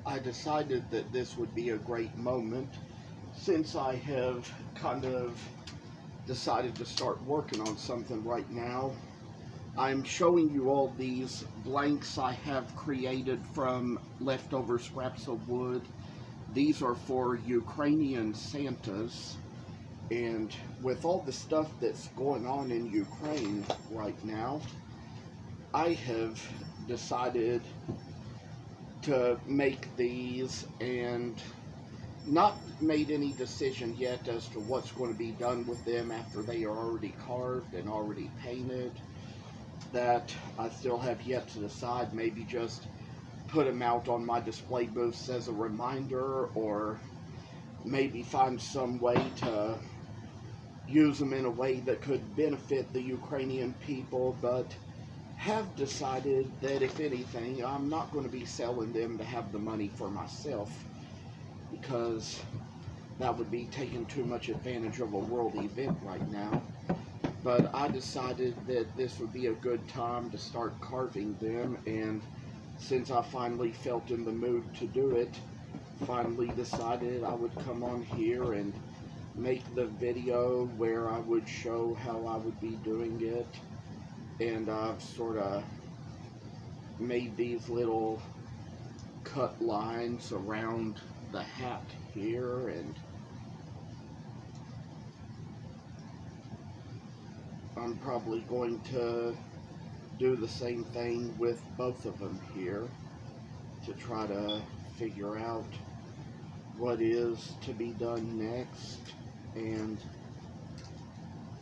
I decided that this would be a great moment since I have kind of decided to start working on something right now. I'm showing you all these blanks I have created from leftover scraps of wood. These are for Ukrainian Santas, and with all the stuff that's going on in Ukraine right now, I have decided to make these and not made any decision yet as to what's going to be done with them after they are already carved and already painted. That I still have yet to decide. Maybe just put them out on my display booths as a reminder, or maybe find some way to use them in a way that could benefit the Ukrainian people, but have decided that if anything, I'm not going to be selling them to have the money for myself, because that would be taking too much advantage of a world event right now. But I decided that this would be a good time to start carving them, and since I finally felt in the mood to do it, finally decided I would come on here and make the video where I would show how I would be doing it. And I've sort of made these little cut lines around the hat here, and I'm probably going to do the same thing with both of them here to try to figure out what is to be done next and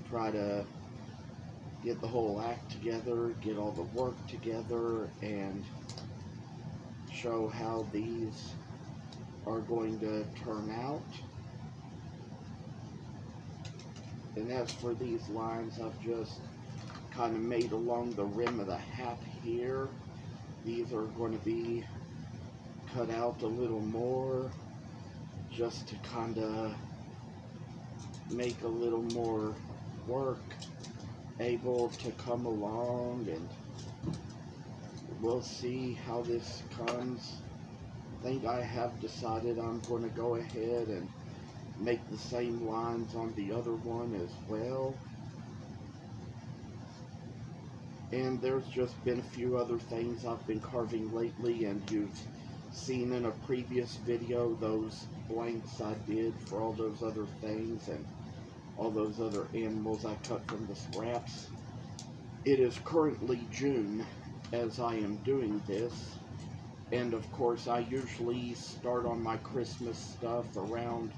try to get the whole act together, get all the work together, and show how these are going to turn out. And as for these lines, I've just kind of made along the rim of the hat here. These are going to be cut out a little more just to kind of make a little more work able to come along, and we'll see how this comes. I think I have decided I'm going to go ahead and make the same lines on the other one as well. And there's just been a few other things I've been carving lately, and you've seen in a previous video those blanks I did for all those other things and all those other animals I cut from the scraps. It is currently June as I am doing this, and of course I usually start on my Christmas stuff around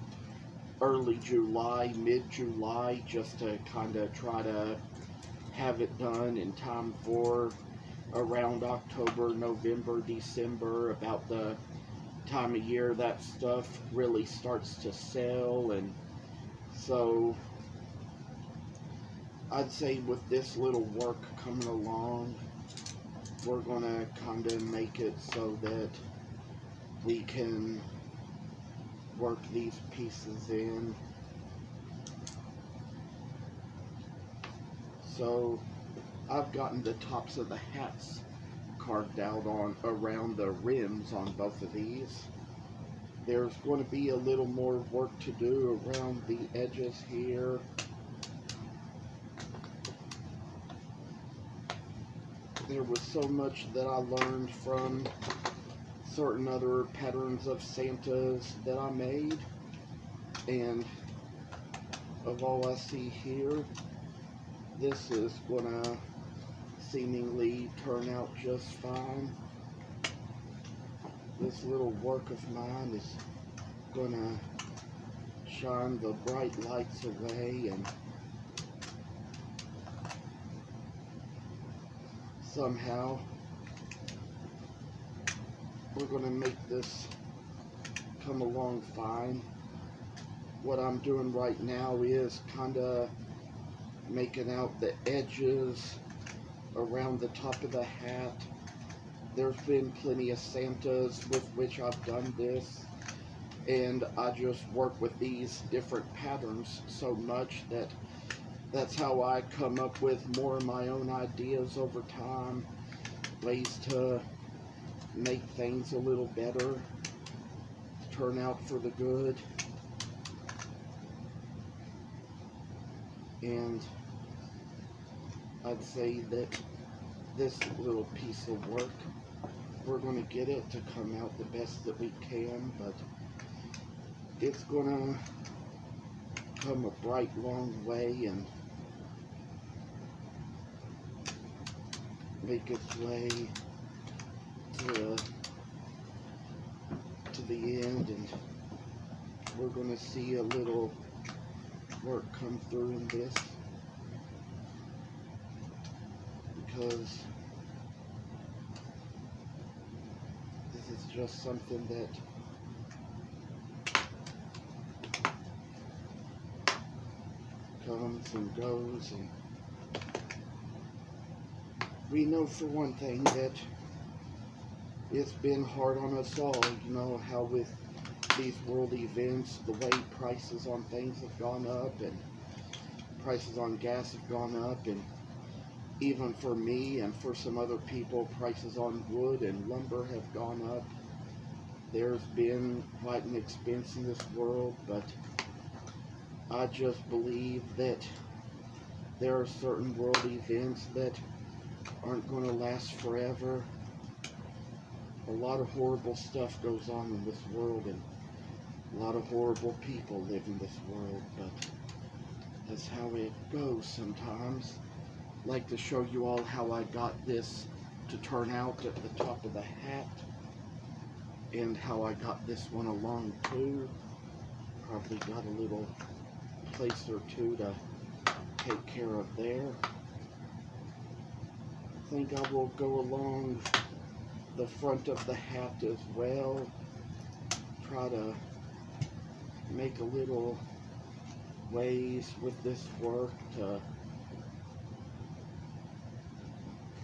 early July, mid-July, just to kind of try to have it done in time for around October, November, December, about the time of year that stuff really starts to sell. And so I'd say with this little work coming along, we're going to kind of make it so that we can work these pieces in. So I've gotten the tops of the hats carved out on around the rims on both of these. There's going to be a little more work to do around the edges here. There was so much that I learned from certain other patterns of Santas that I made, and of all I see here, this is gonna seemingly turn out just fine. This little work of mine is gonna shine the bright lights away, and somehow we're going to make this come along fine. What I'm doing right now is kind of making out the edges around the top of the hat. There's been plenty of Santas with which I've done this, and I just work with these different patterns so much that that's how I come up with more of my own ideas over time, ways to make things a little better. turn out for the good. And I'd say that this little piece of work, we're going to get it to come out the best that we can, but it's going to come a bright long way and make its way to the end, and we're going to see a little work come through in this, because this is just something that comes and goes, and we know for one thing that it's been hard on us all. You know how with these world events, the way prices on things have gone up, and prices on gas have gone up, and even for me and for some other people, prices on wood and lumber have gone up. There's been quite an expense in this world, but I just believe that there are certain world events that aren't going to last forever. A lot of horrible stuff goes on in this world, and a lot of horrible people live in this world, but that's how it goes sometimes. I'd like to show you all how I got this to turn out at the top of the hat, and how I got this one along too. Probably got a little place or two to take care of there. I think I will go along the front of the hat as well. Try to make a little ways with this work to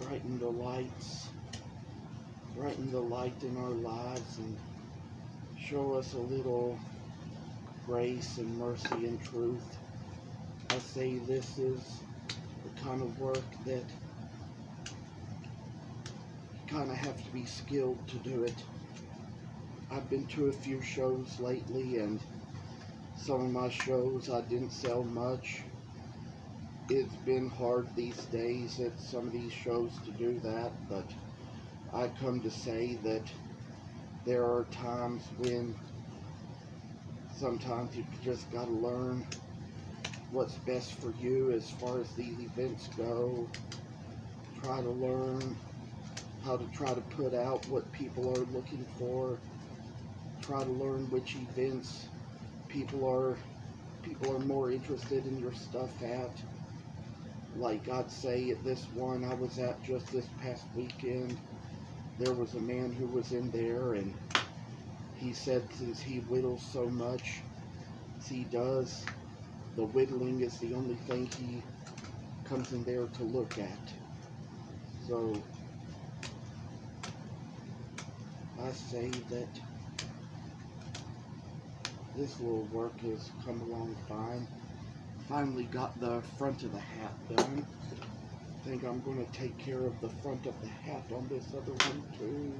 brighten the lights, brighten the light in our lives, and show us a little grace and mercy and truth. I say this is the kind of work that kind of have to be skilled to do it. I've been to a few shows lately, and some of my shows I didn't sell much. It's been hard these days at some of these shows to do that, but I come to say that there are times when sometimes you just gotta learn what's best for you as far as these events go. Try to learn how to try to put out what people are looking for. Try to learn which events people are more interested in your stuff at. Like I'd say at this one I was at just this past weekend, there was a man who was in there, and he said since he whittles so much as he does, the whittling is the only thing he comes in there to look at. So I say that this little work has come along fine. Finally got the front of the hat done. I think I'm going to take care of the front of the hat on this other one too.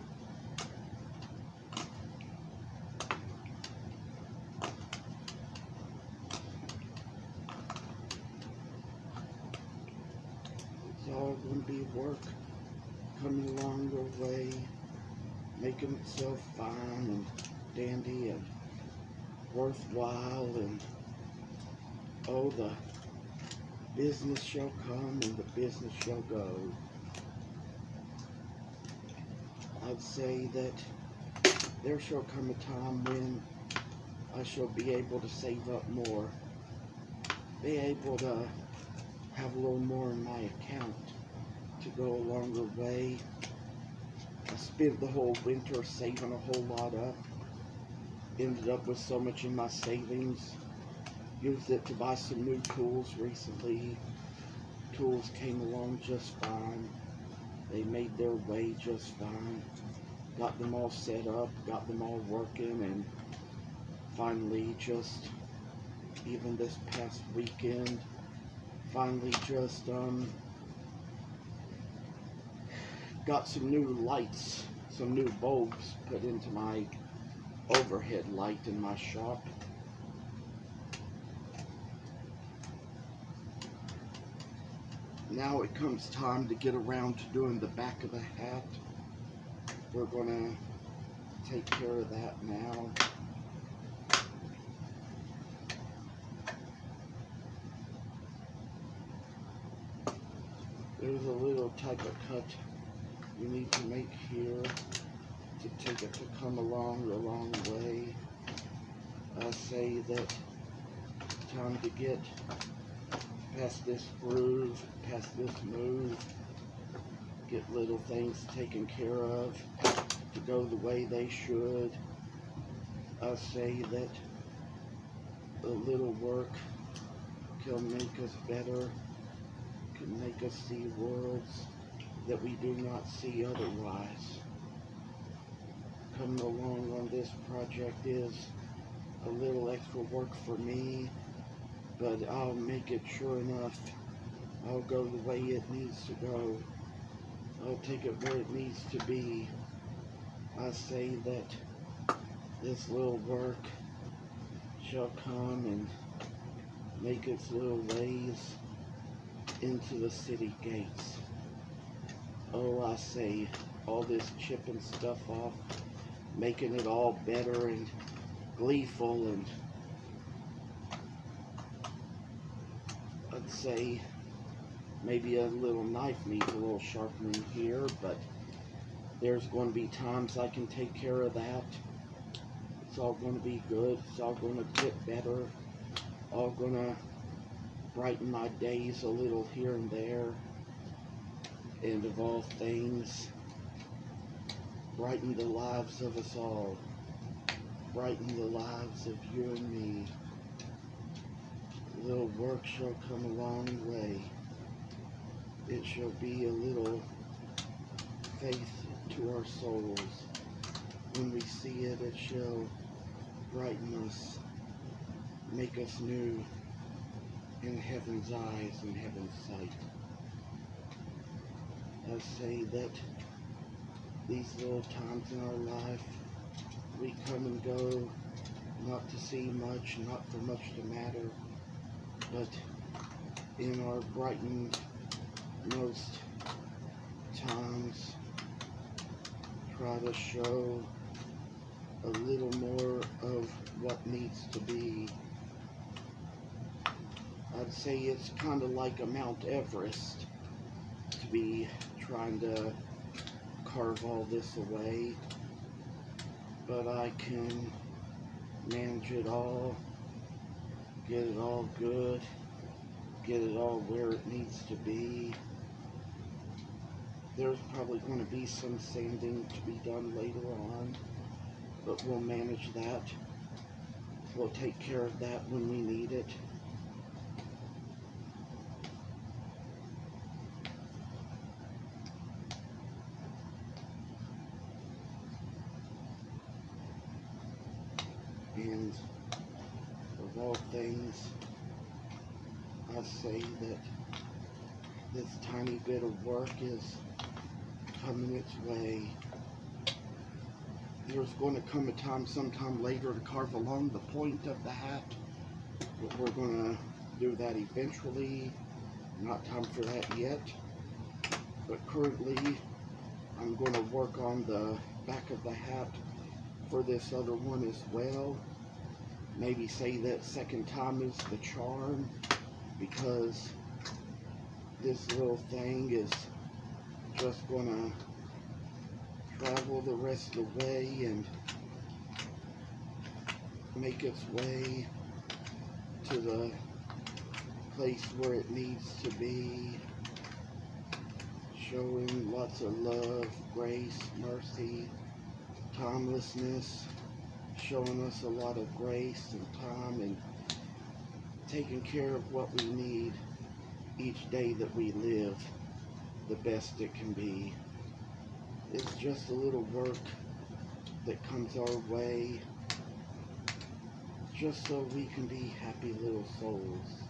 It's all going to be work coming along the way, making itself fine and dandy and worthwhile, and oh, the business shall come and the business shall go. I'd say that there shall come a time when I shall be able to save up more, be able to have a little more in my account to go a longer way. I spent the whole winter saving a whole lot up, ended up with so much in my savings, used it to buy some new tools recently. Tools came along just fine. They made their way just fine. Got them all set up, got them all working, and finally just, even this past weekend, finally just got some new lights, some new bulbs put into my overhead light in my shop. Now it comes time to get around to doing the back of the hat. We're gonna take care of that now. There's a little type of cut you need to make here to take it to come along the long way. I say that time to get past this groove, past this move, get little things taken care of to go the way they should. I say that a little work can make us better, can make us see worlds that we do not see otherwise. Coming along on this project is a little extra work for me, but I'll make it sure enough. I'll go the way it needs to go. I'll take it where it needs to be. I say that this little work shall come and make its little ways into the city gates. Oh, I say, all this chipping stuff off, making it all better and gleeful, and I'd say maybe a little knife needs a little sharpening here, but there's going to be times I can take care of that. It's all going to be good. It's all going to get better. All going to brighten my days a little here and there. And of all things, brighten the lives of us all. Brighten the lives of you and me. A little work shall come a long way. It shall be a little faith to our souls. When we see it, it shall brighten us, make us new in heaven's eyes and heaven's sight. I say that these little times in our life, we come and go, not to see much, not for much to matter, but in our brightened most times, try to show a little more of what needs to be. I'd say it's kind of like a Mount Everest to be trying to carve all this away, but I can manage it all, get it all good, get it all where it needs to be. There's probably going to be some sanding to be done later on, but we'll manage that. We'll take care of that when we need it. And of all things, I say that this tiny bit of work is coming its way. There's going to come a time sometime later to carve along the point of the hat, but we're going to do that eventually. Not time for that yet, but currently I'm going to work on the back of the hat for this other one as well. Maybe say that second time is the charm, because this little thing is just gonna travel the rest of the way and make its way to the place where it needs to be, showing lots of love, grace, mercy, timelessness, showing us a lot of grace and time, and taking care of what we need each day that we live the best it can be. It's just a little work that comes our way just so we can be happy little souls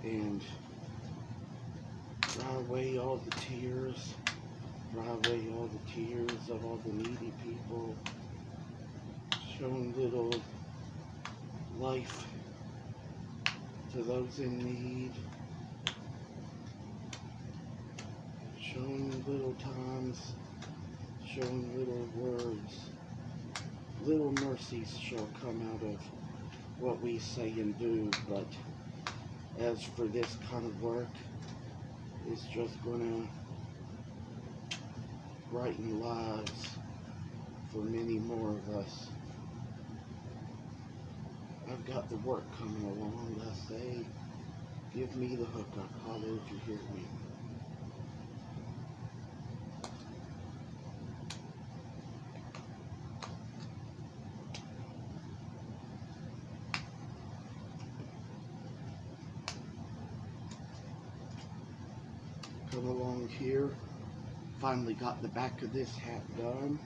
and dry away all the tears, dry away all the tears of all the needy people, showing little life to those in need, showing little times, showing little words. Little mercies shall come out of what we say and do, but as for this kind of work, it's just gonna brighten lives for many more of us. I've got the work coming along. I say, give me the hookup. Holler if you hear me. Come along here. Finally got the back of this hat done.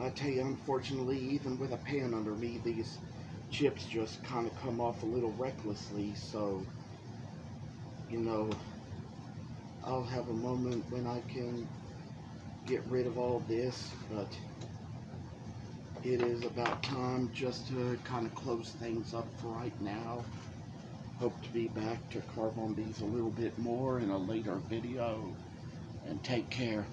I tell you, unfortunately, even with a pan under me, these chips just kind of come off a little recklessly, so, you know, I'll have a moment when I can get rid of all this, but it is about time just to kind of close things up for right now. Hope to be back to carve on these a little bit more in a later video, and take care.